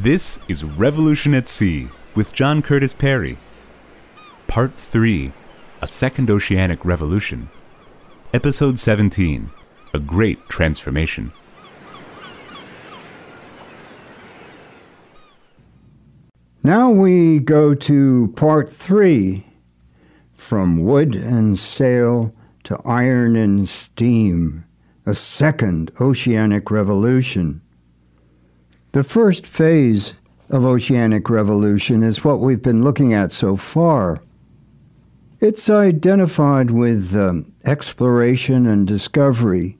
This is Revolution at Sea with John Curtis Perry. Part 3, A Second Oceanic Revolution. Episode 17, A Great Transformation. Now we go to Part 3, From Wood and Sail to Iron and Steam, A Second Oceanic Revolution. The first phase of oceanic revolution is what we've been looking at so far. It's identified with exploration and discovery,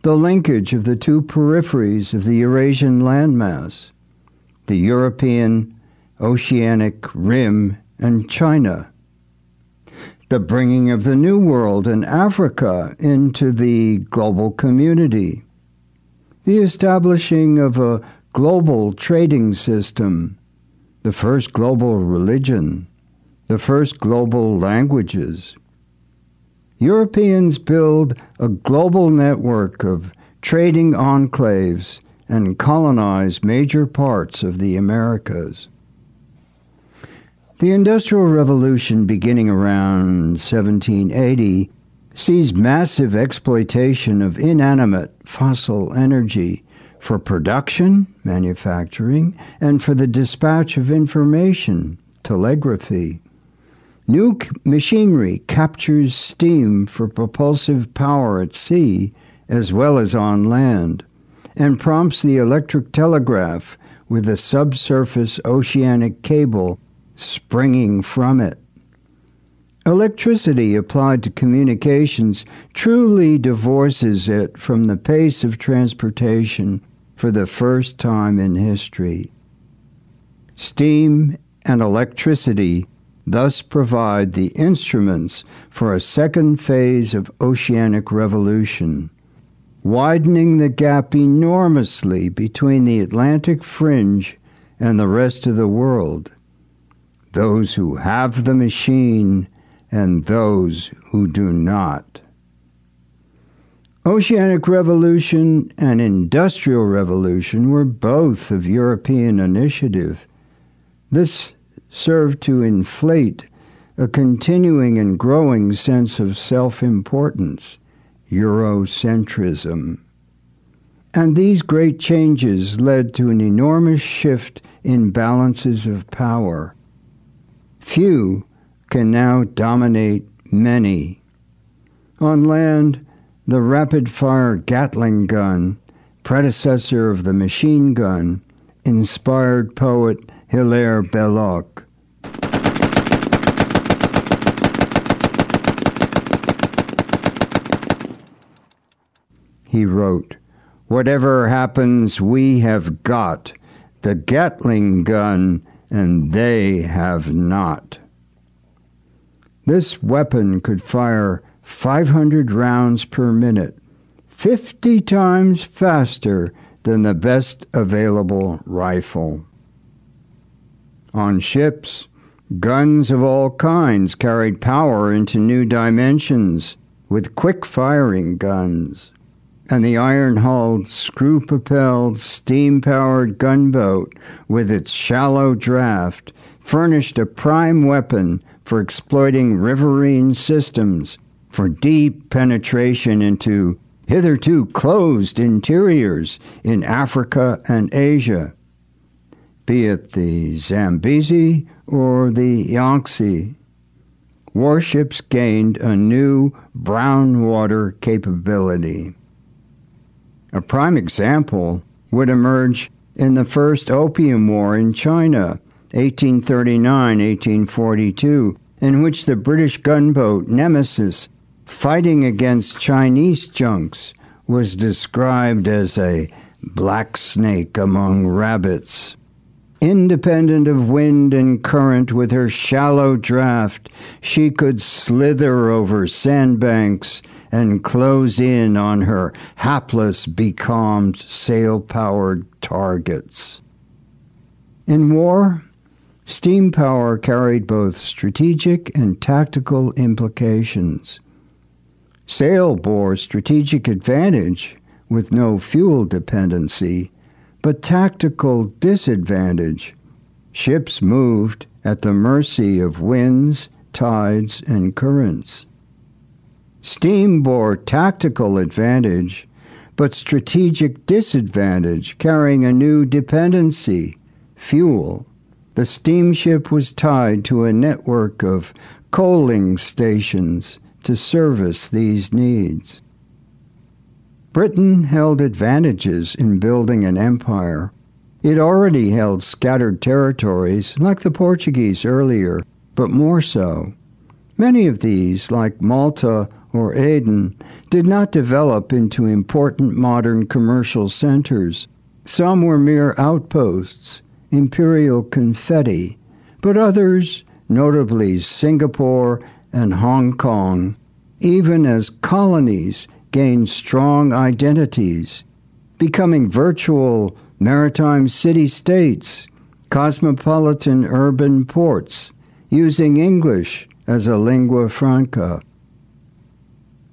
the linkage of the two peripheries of the Eurasian landmass, the European oceanic rim and China, the bringing of the New World and Africa into the global community, the establishing of a global trading system, the first global religion, the first global languages. Europeans build a global network of trading enclaves and colonize major parts of the Americas. The Industrial Revolution, beginning around 1780, sees massive exploitation of inanimate fossil energy for production, manufacturing, and for the dispatch of information, telegraphy. New machinery captures steam for propulsive power at sea as well as on land, and prompts the electric telegraph with a subsurface oceanic cable springing from it. Electricity applied to communications truly divorces it from the pace of transportation for the first time in history. Steam and electricity thus provide the instruments for a second phase of oceanic revolution, widening the gap enormously between the Atlantic fringe and the rest of the world, those who have the machine and those who do not. Oceanic revolution and industrial revolution were both of European initiative. This served to inflate a continuing and growing sense of self-importance, Eurocentrism. And these great changes led to an enormous shift in balances of power. Few can now dominate many. On land, the rapid-fire Gatling gun, predecessor of the machine gun, inspired poet Hilaire Belloc. He wrote, "Whatever happens, we have got the Gatling gun, and they have not." This weapon could fire 500 rounds per minute, 50 times faster than the best available rifle. On ships, guns of all kinds carried power into new dimensions with quick-firing guns, and the iron-hulled, screw-propelled, steam-powered gunboat with its shallow draft furnished a prime weapon for exploiting riverine systems for deep penetration into hitherto closed interiors in Africa and Asia, be it the Zambezi or the Yangtze. Warships gained a new brown water capability. A prime example would emerge in the First Opium War in China, 1839-1842, in which the British gunboat Nemesis, fighting against Chinese junks, was described as a black snake among rabbits. Independent of wind and current, with her shallow draft, she could slither over sandbanks and close in on her hapless, becalmed, sail-powered targets. In war, steam power carried both strategic and tactical implications. Sail bore strategic advantage with no fuel dependency, but tactical disadvantage. Ships moved at the mercy of winds, tides, and currents. Steam bore tactical advantage, but strategic disadvantage, carrying a new dependency, fuel. The steamship was tied to a network of coaling stations to service these needs. Britain held advantages in building an empire. It already held scattered territories, like the Portuguese earlier, but more so. Many of these, like Malta or Aden, did not develop into important modern commercial centers. Some were mere outposts, imperial confetti, but others, notably Singapore and Hong Kong, even as colonies, gained strong identities, becoming virtual maritime city-states, cosmopolitan urban ports, using English as a lingua franca.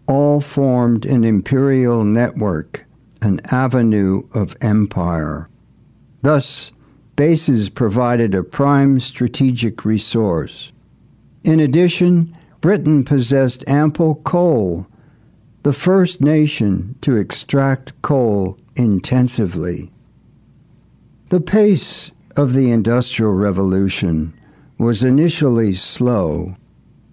All formed an imperial network, an avenue of empire. Thus, bases provided a prime strategic resource. In addition, Britain possessed ample coal, the first nation to extract coal intensively. The pace of the Industrial Revolution was initially slow,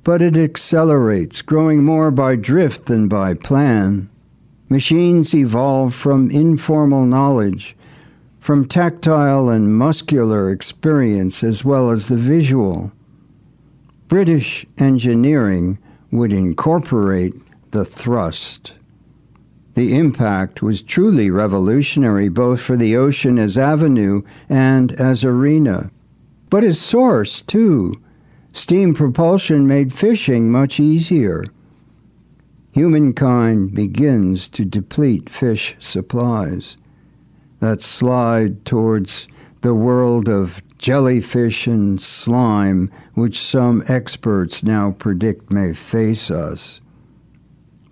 but it accelerates, growing more by drift than by plan. Machines evolve from informal knowledge, from tactile and muscular experience as well as the visual. British engineering would incorporate the thrust. The impact was truly revolutionary both for the ocean as avenue and as arena, but as source too. Steam propulsion made fishing much easier. Humankind begins to deplete fish supplies. That slide towards the world of jellyfish and slime, which some experts now predict may face us.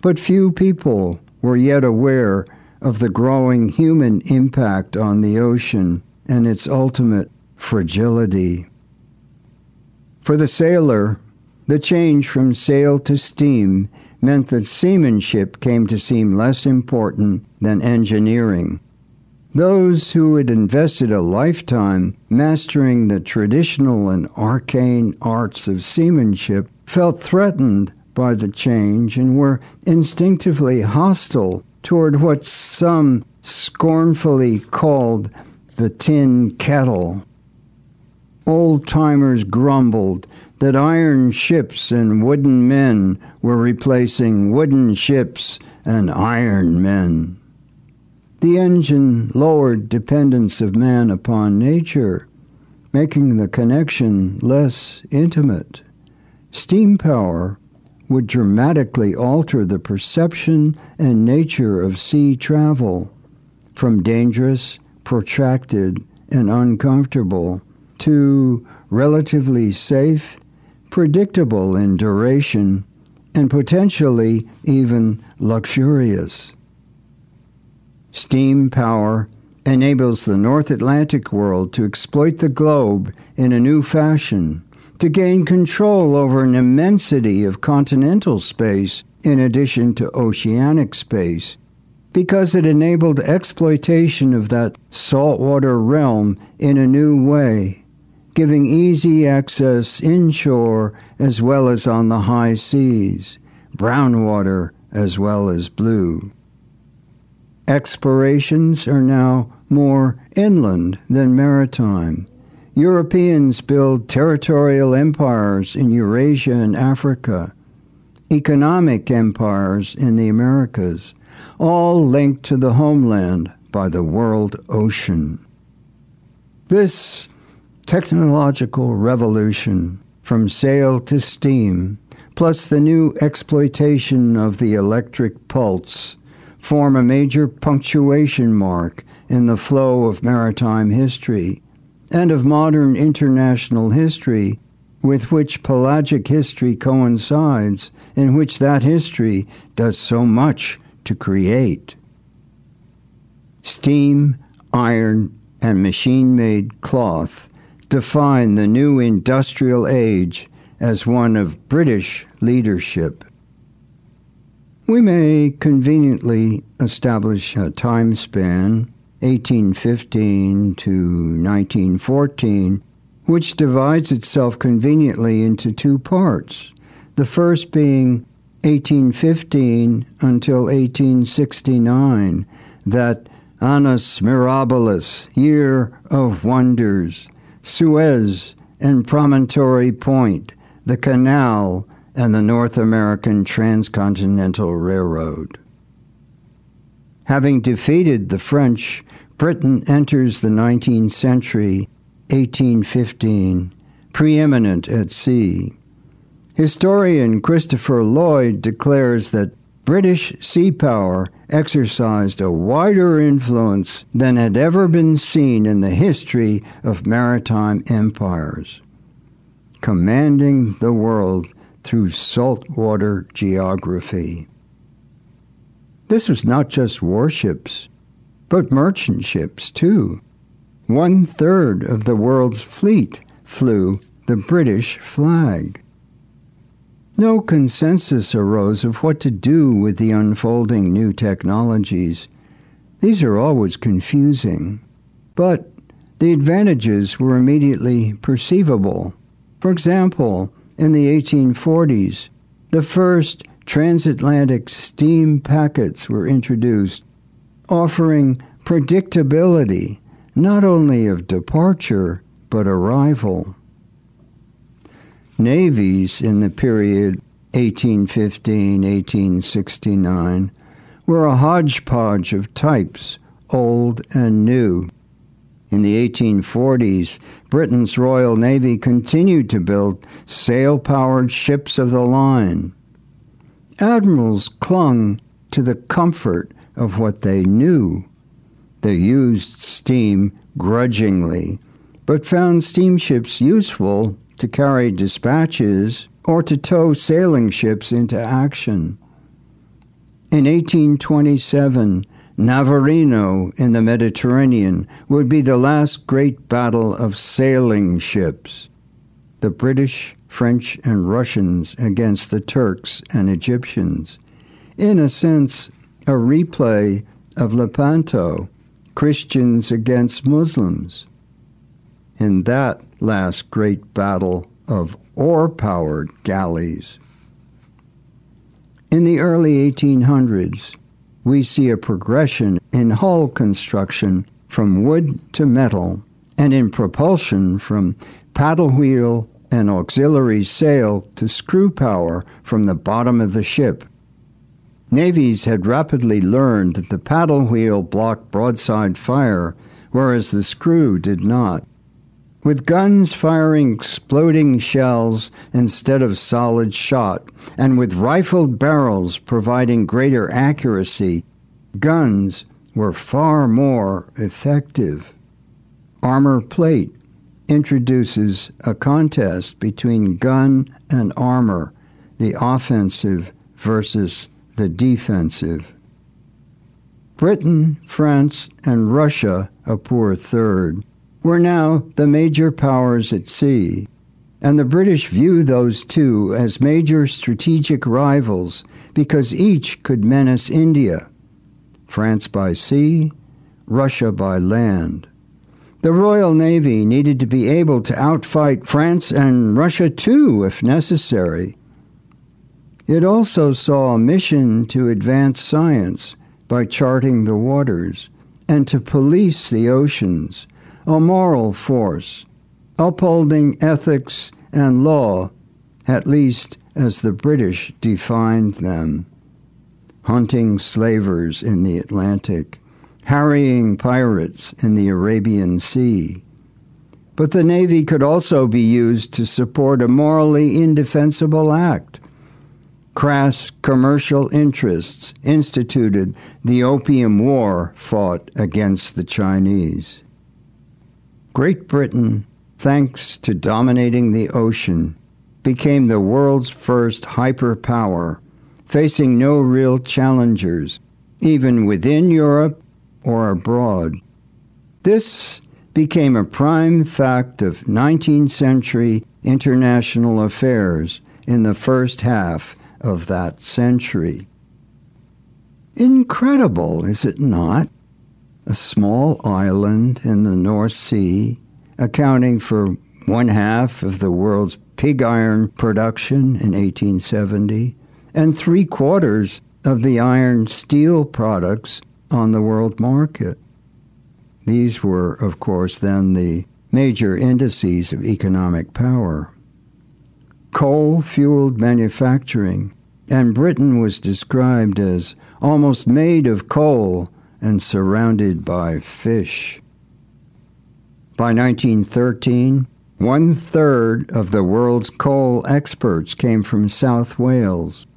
But few people were yet aware of the growing human impact on the ocean and its ultimate fragility. For the sailor, the change from sail to steam meant that seamanship came to seem less important than engineering. Those who had invested a lifetime mastering the traditional and arcane arts of seamanship felt threatened by the change and were instinctively hostile toward what some scornfully called the tin kettle. Old-timers grumbled that iron ships and wooden men were replacing wooden ships and iron men. The engine lowered dependence of man upon nature, making the connection less intimate. Steam power would dramatically alter the perception and nature of sea travel, from dangerous, protracted, and uncomfortable to relatively safe, predictable in duration, and potentially even luxurious. Steam power enables the North Atlantic world to exploit the globe in a new fashion, to gain control over an immensity of continental space in addition to oceanic space, because it enabled exploitation of that saltwater realm in a new way, giving easy access inshore as well as on the high seas, brown water as well as blue. Explorations are now more inland than maritime. Europeans build territorial empires in Eurasia and Africa, economic empires in the Americas, all linked to the homeland by the world ocean. This technological revolution from sail to steam, plus the new exploitation of the electric pulse, form a major punctuation mark in the flow of maritime history and of modern international history, with which pelagic history coincides, in which that history does so much to create. Steam, iron, and machine-made cloth define the new industrial age as one of British leadership. We may conveniently establish a time span, 1815 to 1914, which divides itself conveniently into two parts, the first being 1815 until 1869, that Annus Mirabilis, Year of Wonders, Suez and Promontory Point, the Canal, and the North American Transcontinental Railroad. Having defeated the French, Britain enters the 19th century, 1815, preeminent at sea. Historian Christopher Lloyd declares that British sea power exercised a wider influence than had ever been seen in the history of maritime empires, commanding the world through saltwater geography. This was not just warships, but merchant ships too. 1/3 of the world's fleet flew the British flag. No consensus arose of what to do with the unfolding new technologies. These are always confusing, but the advantages were immediately perceivable. For example, in the 1840s, the first transatlantic steam packets were introduced, offering predictability not only of departure but arrival. Navies in the period 1815-1869 were a hodgepodge of types, old and new. In the 1840s, Britain's Royal Navy continued to build sail-powered ships of the line. Admirals clung to the comfort of what they knew. They used steam grudgingly, but found steamships useful to carry dispatches or to tow sailing ships into action. In 1827, Navarino in the Mediterranean would be the last great battle of sailing ships. The British, French, and Russians against the Turks and Egyptians. In a sense, a replay of Lepanto, Christians against Muslims. In that last great battle of oar-powered galleys. In the early 1800s, we see a progression in hull construction from wood to metal, and in propulsion from paddle wheel and auxiliary sail to screw power from the bottom of the ship. Navies had rapidly learned that the paddle wheel blocked broadside fire, whereas the screw did not. With guns firing exploding shells instead of solid shot, and with rifled barrels providing greater accuracy, guns were far more effective. Armor plate introduces a contest between gun and armor, the offensive versus the defensive. Britain, France, and Russia, a poor third, were now the major powers at sea, and the British view those two as major strategic rivals because each could menace India, France by sea, Russia by land. The Royal Navy needed to be able to outfight France and Russia too, if necessary. It also saw a mission to advance science by charting the waters and to police the oceans, a moral force, upholding ethics and law, at least as the British defined them. Hunting slavers in the Atlantic, harrying pirates in the Arabian Sea. But the Navy could also be used to support a morally indefensible act. Crass commercial interests instituted the Opium War fought against the Chinese. Great Britain, thanks to dominating the ocean, became the world's first hyperpower, facing no real challengers, even within Europe or abroad. This became a prime fact of 19th century international affairs in the first half of that century. Incredible, is it not? A small island in the North Sea, accounting for 1/2 of the world's pig iron production in 1870, and 3/4 of the iron steel products on the world market. These were, of course, then the major indices of economic power. Coal-fueled manufacturing, and Britain was described as almost made of coal and surrounded by fish. By 1913, 1/3 of the world's coal exports came from South Wales.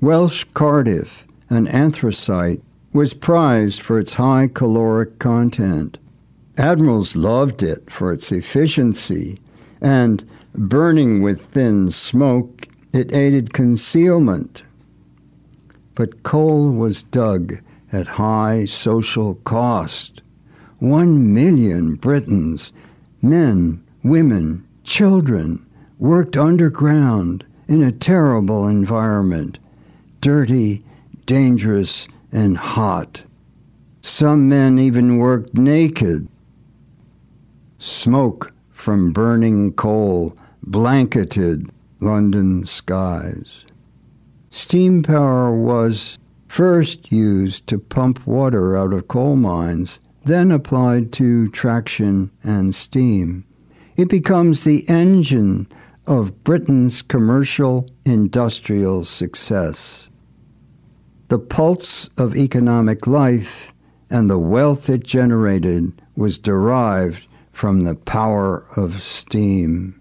Welsh Cardiff, an anthracite, was prized for its high caloric content. Admirals loved it for its efficiency, and, burning with thin smoke, it aided concealment. But coal was dug at high social cost. 1 million Britons, men, women, children, worked underground in a terrible environment, dirty, dangerous, and hot. Some men even worked naked. Smoke from burning coal blanketed London skies. Steam power was first used to pump water out of coal mines, then applied to traction and steam. It becomes the engine of Britain's commercial industrial success. The pulse of economic life and the wealth it generated was derived from the power of steam.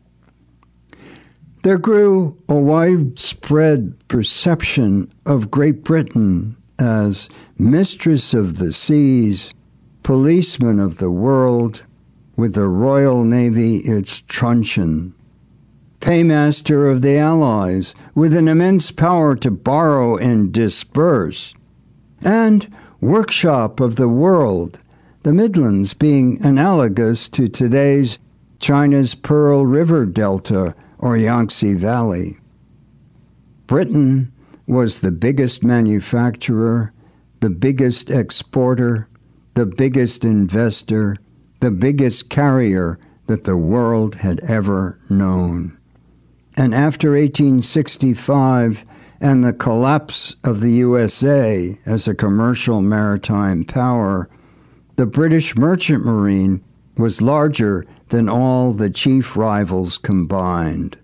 There grew a widespread perception of Great Britain as mistress of the seas, policeman of the world, with the Royal Navy its truncheon, paymaster of the Allies, with an immense power to borrow and disperse, and workshop of the world, the Midlands being analogous to today's China's Pearl River Delta or Yangtze Valley. Britain was the biggest manufacturer, the biggest exporter, the biggest investor, the biggest carrier that the world had ever known. And after 1865 and the collapse of the USA as a commercial maritime power, the British merchant marine was larger than all the chief rivals combined.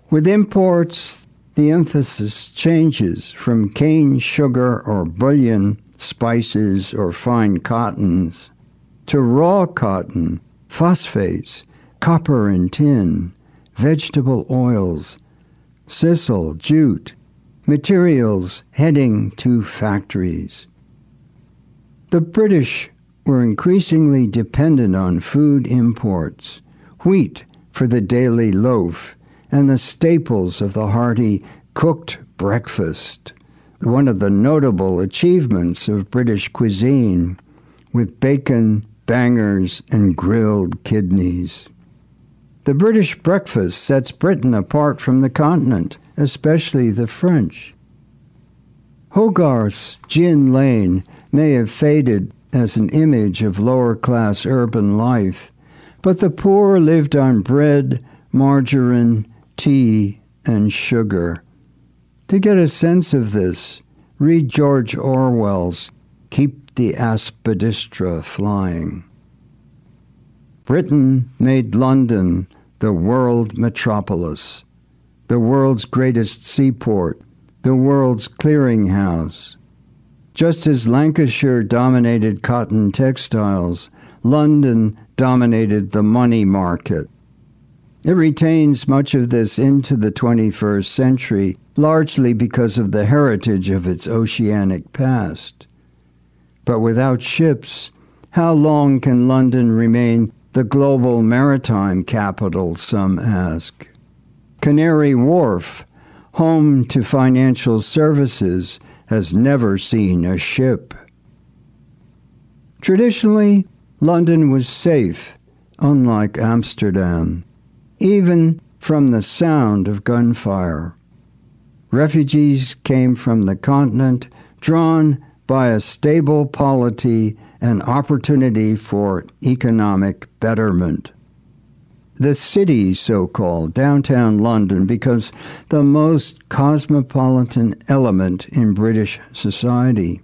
With imports, the emphasis changes from cane sugar or bullion, spices or fine cottons, to raw cotton, phosphates, copper and tin, vegetable oils, sisal, jute, materials heading to factories. The British were increasingly dependent on food imports, wheat for the daily loaf, and the staples of the hearty cooked breakfast, one of the notable achievements of British cuisine, with bacon, bangers, and grilled kidneys. The British breakfast sets Britain apart from the continent, especially the French. Hogarth's Gin Lane may have faded as an image of lower-class urban life, but the poor lived on bread, margarine, tea, and sugar. To get a sense of this, read George Orwell's Keep the Aspidistra Flying. Britain made London the world metropolis, the world's greatest seaport, the world's clearinghouse. Just as Lancashire dominated cotton textiles, London dominated the money market. It retains much of this into the 21st century, largely because of the heritage of its oceanic past. But without ships, how long can London remain the global maritime capital, some ask? Canary Wharf, home to financial services, has never seen a ship. Traditionally, London was safe, unlike Amsterdam, even from the sound of gunfire. Refugees came from the continent, drawn by a stable polity and opportunity for economic betterment. The city, so-called, downtown London, becomes the most cosmopolitan element in British society.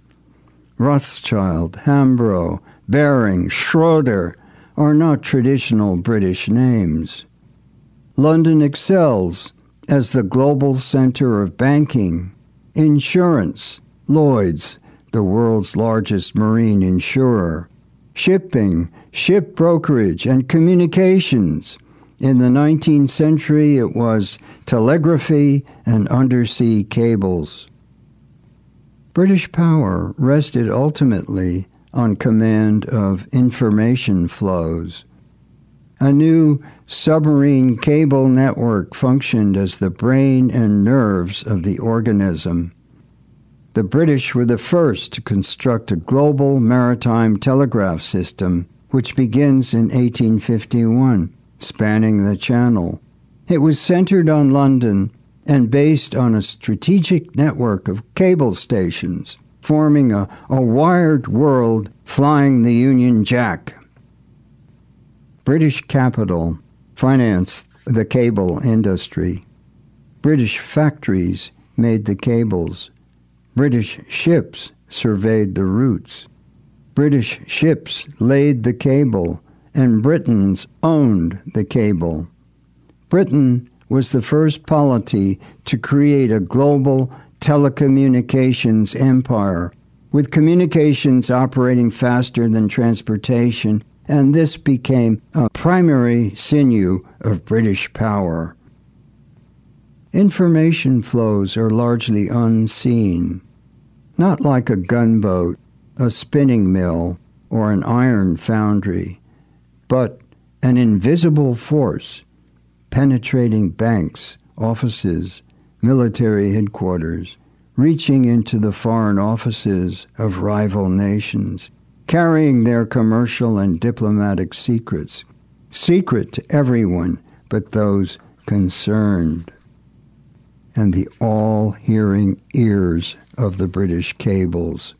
Rothschild, Hambro, Baring, Schroeder are not traditional British names. London excels as the global center of banking, insurance, Lloyd's, the world's largest marine insurer, shipping, ship brokerage, and communications. In the 19th century, it was telegraphy and undersea cables. British power rested ultimately on command of information flows. A new submarine cable network functioned as the brain and nerves of the organism. The British were the first to construct a global maritime telegraph system, which begins in 1851, spanning the Channel. It was centered on London and based on a strategic network of cable stations, forming a wired world flying the Union Jack. British capital financed the cable industry. British factories made the cables. British ships surveyed the routes. British ships laid the cable, and Britons owned the cable. Britain was the first polity to create a global telecommunications empire, with communications operating faster than transportation, and this became a primary sinew of British power. Information flows are largely unseen, not like a gunboat, a spinning mill, or an iron foundry, but an invisible force penetrating banks, offices, military headquarters, reaching into the foreign offices of rival nations, carrying their commercial and diplomatic secrets, secret to everyone but those concerned. And the all-hearing ears of the British cables.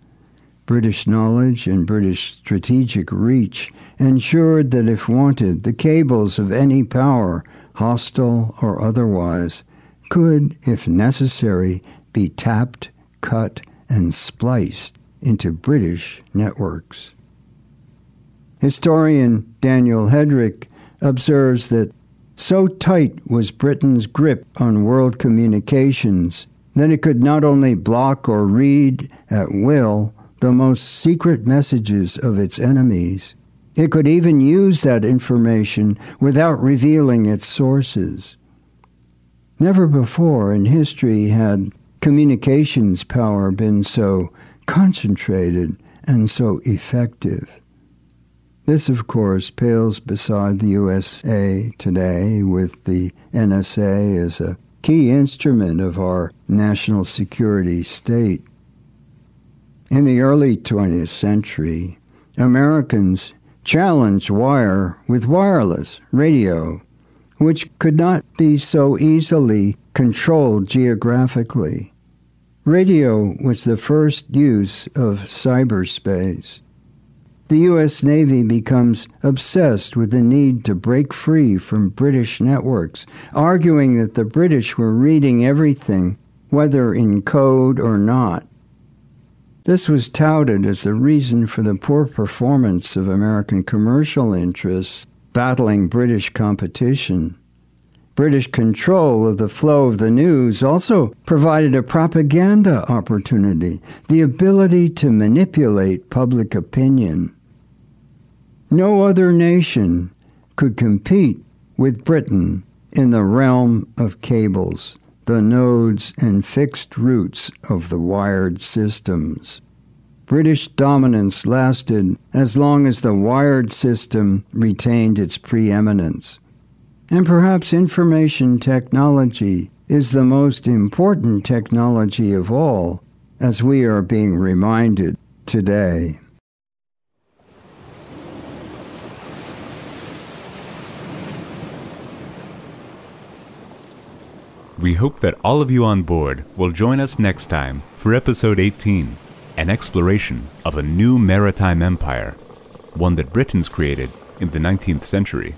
British knowledge and British strategic reach ensured that if wanted, the cables of any power, hostile or otherwise, could, if necessary, be tapped, cut, and spliced into British networks. Historian Daniel Hedrick observes that so tight was Britain's grip on world communications that it could not only block or read at will the most secret messages of its enemies, it could even use that information without revealing its sources. Never before in history had communications power been so concentrated and so effective. This, of course, pales beside the USA today, with the NSA as a key instrument of our national security state. In the early 20th century, Americans challenged wire with wireless radio, which could not be so easily controlled geographically. Radio was the first use of cyberspace. The U.S. Navy becomes obsessed with the need to break free from British networks, arguing that the British were reading everything, whether in code or not. This was touted as the reason for the poor performance of American commercial interests battling British competition. British control of the flow of the news also provided a propaganda opportunity, the ability to manipulate public opinion. No other nation could compete with Britain in the realm of cables, the nodes and fixed routes of the wired systems. British dominance lasted as long as the wired system retained its preeminence. And perhaps information technology is the most important technology of all, as we are being reminded today. We hope that all of you on board will join us next time for episode 18, an exploration of a new maritime empire, one that Britons created in the 19th century.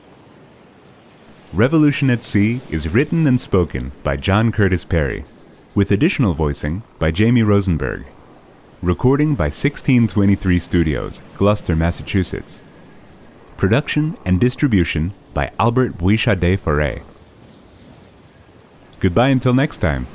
Revolution at Sea is written and spoken by John Curtis Perry, with additional voicing by Jamie Rosenberg. Recording by 1623 Studios, Gloucester, Massachusetts. Production and distribution by Albert Bouichade Foray. Goodbye until next time.